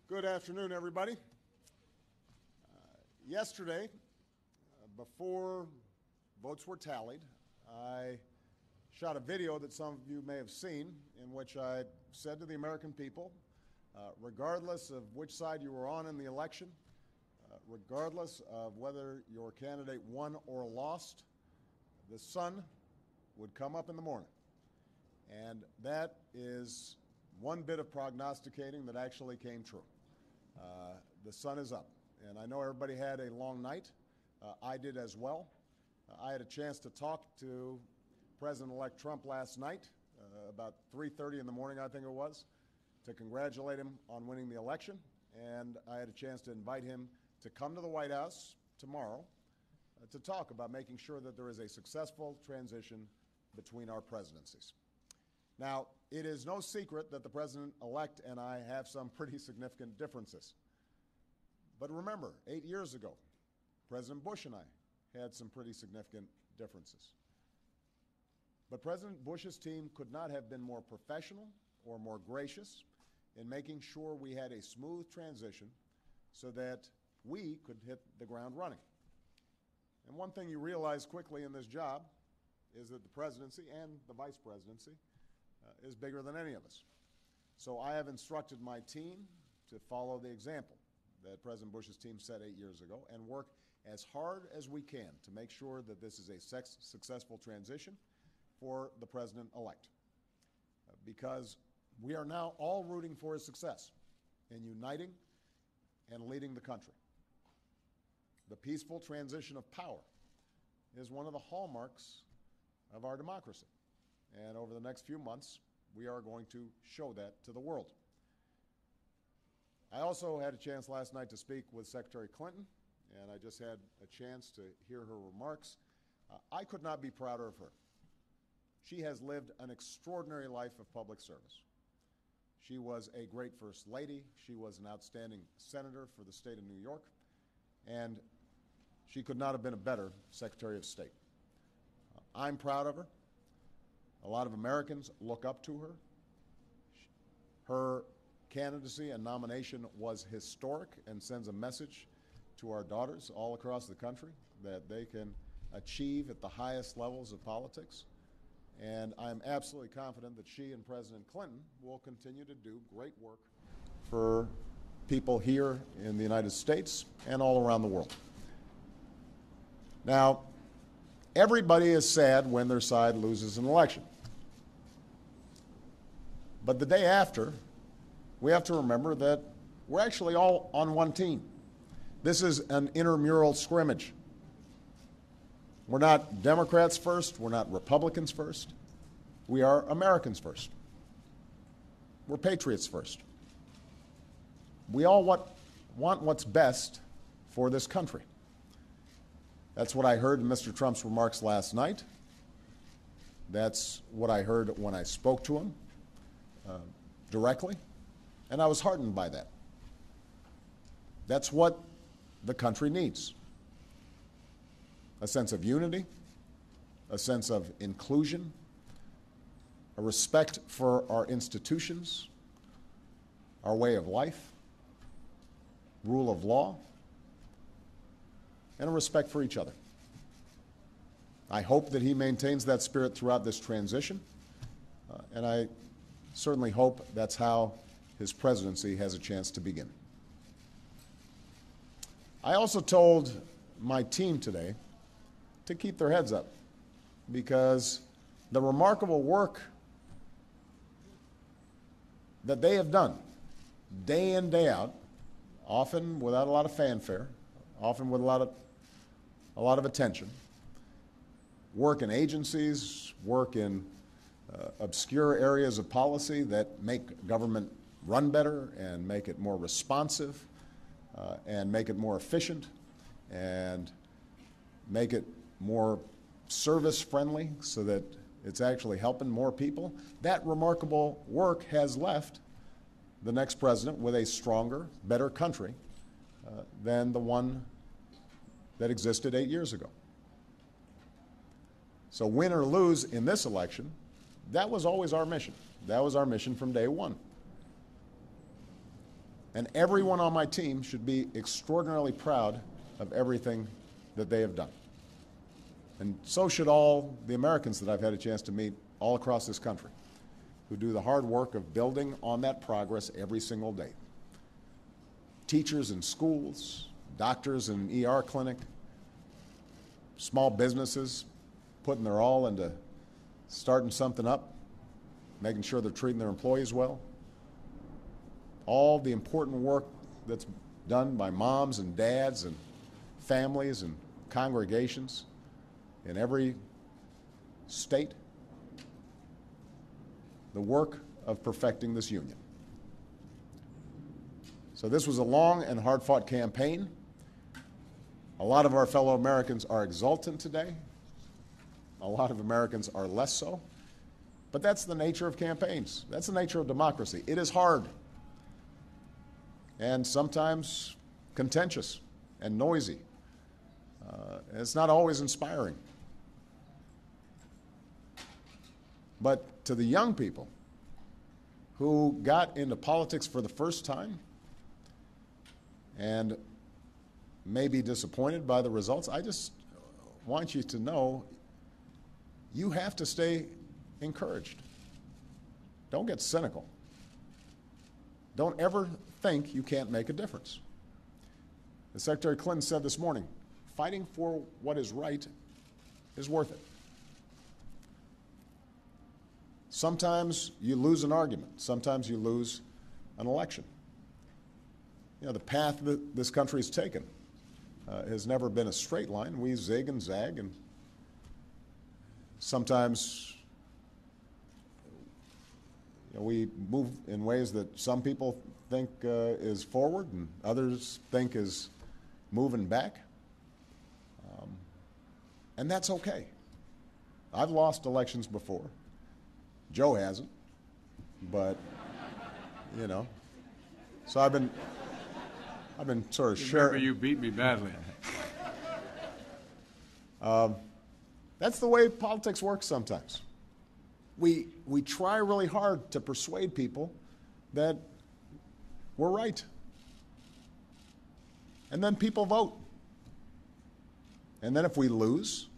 Good afternoon, everybody. Yesterday, before votes were tallied, I shot a video that some of you may have seen in which I said to the American people, regardless of which side you were on in the election, regardless of whether your candidate won or lost, the sun would come up in the morning. And that is one bit of prognosticating that actually came true. The sun is up, and I know everybody had a long night. I did as well. I had a chance to talk to President-elect Trump last night, about 3:30 in the morning, I think it was, to congratulate him on winning the election, and I had a chance to invite him to come to the White House tomorrow to talk about making sure that there is a successful transition between our presidencies. Now, it is no secret that the President-elect and I have some pretty significant differences. But remember, 8 years ago, President Bush and I had some pretty significant differences. But President Bush's team could not have been more professional or more gracious in making sure we had a smooth transition so that we could hit the ground running. And one thing you realize quickly in this job is that the presidency and the vice presidency is bigger than any of us. So I have instructed my team to follow the example that President Bush's team set 8 years ago and work as hard as we can to make sure that this is a successful transition for the President-elect. Because we are now all rooting for his success in uniting and leading the country. The peaceful transition of power is one of the hallmarks of our democracy. And over the next few months, we are going to show that to the world. I also had a chance last night to speak with Secretary Clinton, and I just had a chance to hear her remarks. I could not be prouder of her. She has lived an extraordinary life of public service. She was a great First Lady. She was an outstanding senator for the state of New York, and she could not have been a better Secretary of State. I'm proud of her. A lot of Americans look up to her. Her candidacy and nomination was historic and sends a message to our daughters all across the country that they can achieve at the highest levels of politics. And I'm absolutely confident that she and President Clinton will continue to do great work for people here in the United States and all around the world. Now, everybody is sad when their side loses an election. But the day after, we have to remember that we're actually all on one team. This is an intramural scrimmage. We're not Democrats first. We're not Republicans first. We are Americans first. We're patriots first. We all want what's best for this country. That's what I heard in Mr. Trump's remarks last night. That's what I heard when I spoke to him directly, and I was heartened by that. That's what the country needs. A sense of unity, a sense of inclusion, a respect for our institutions, our way of life, rule of law, and a respect for each other. I hope that he maintains that spirit throughout this transition, and I certainly hope that's how his presidency has a chance to begin. I also told my team today to keep their heads up, because the remarkable work that they have done day in, day out, often without a lot of fanfare, often with a lot of attention, work in agencies, work in obscure areas of policy that make government run better and make it more responsive and make it more efficient and make it more service-friendly so that it's actually helping more people. That remarkable work has left the next president with a stronger, better country than the one that existed 8 years ago. So win or lose in this election, that was always our mission. That was our mission from day one. And everyone on my team should be extraordinarily proud of everything that they have done. And so should all the Americans that I've had a chance to meet all across this country, who do the hard work of building on that progress every single day. Teachers in schools, doctors in an ER clinic, small businesses putting their all into starting something up, making sure they're treating their employees well. All the important work that's done by moms and dads and families and congregations in every state. The work of perfecting this union. So this was a long and hard-fought campaign. A lot of our fellow Americans are exultant today. A lot of Americans are less so. But that's the nature of campaigns. That's the nature of democracy. It is hard and sometimes contentious and noisy. It's not always inspiring. But to the young people who got into politics for the first time and may be disappointed by the results, I just want you to know you have to stay encouraged. Don't get cynical. Don't ever think you can't make a difference. As Secretary Clinton said this morning, fighting for what is right is worth it. Sometimes you lose an argument. Sometimes you lose an election. You know, the path that this country has taken has never been a straight line. We zig and zag, and sometimes we move in ways that some people think is forward and others think is moving back. And that's okay. I've lost elections before. Joe hasn't, but, you know. So I've been sort of sharing. Remember, you beat me badly. That's the way politics works sometimes. We try really hard to persuade people that we're right. And then people vote. And then if we lose,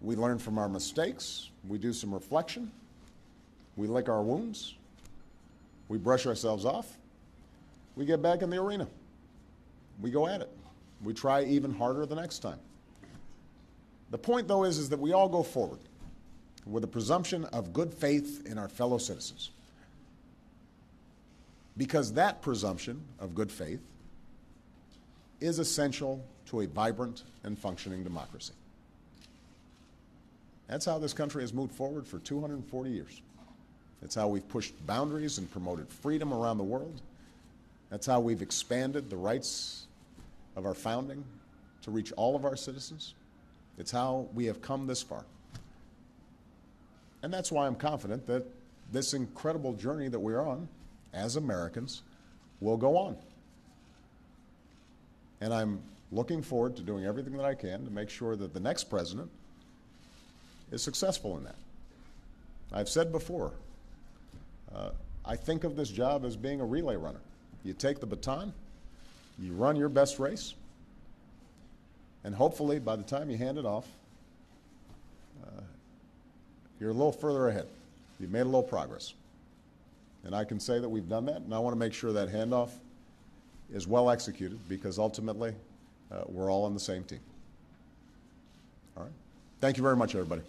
we learn from our mistakes, we do some reflection, we lick our wounds, we brush ourselves off, we get back in the arena. We go at it. We try even harder the next time. The point, though, is that we all go forward with a presumption of good faith in our fellow citizens. Because that presumption of good faith is essential to a vibrant and functioning democracy. That's how this country has moved forward for 240 years. That's how we've pushed boundaries and promoted freedom around the world. That's how we've expanded the rights of our founding to reach all of our citizens. It's how we have come this far. And that's why I'm confident that this incredible journey that we're on as Americans will go on. And I'm looking forward to doing everything that I can to make sure that the next president is successful in that. I've said before, I think of this job as being a relay runner. You take the baton, you run your best race, and hopefully by the time you hand it off, you're a little further ahead. You've made a little progress. And I can say that we've done that, and I want to make sure that handoff is well executed because ultimately we're all on the same team. All right? Thank you very much, everybody.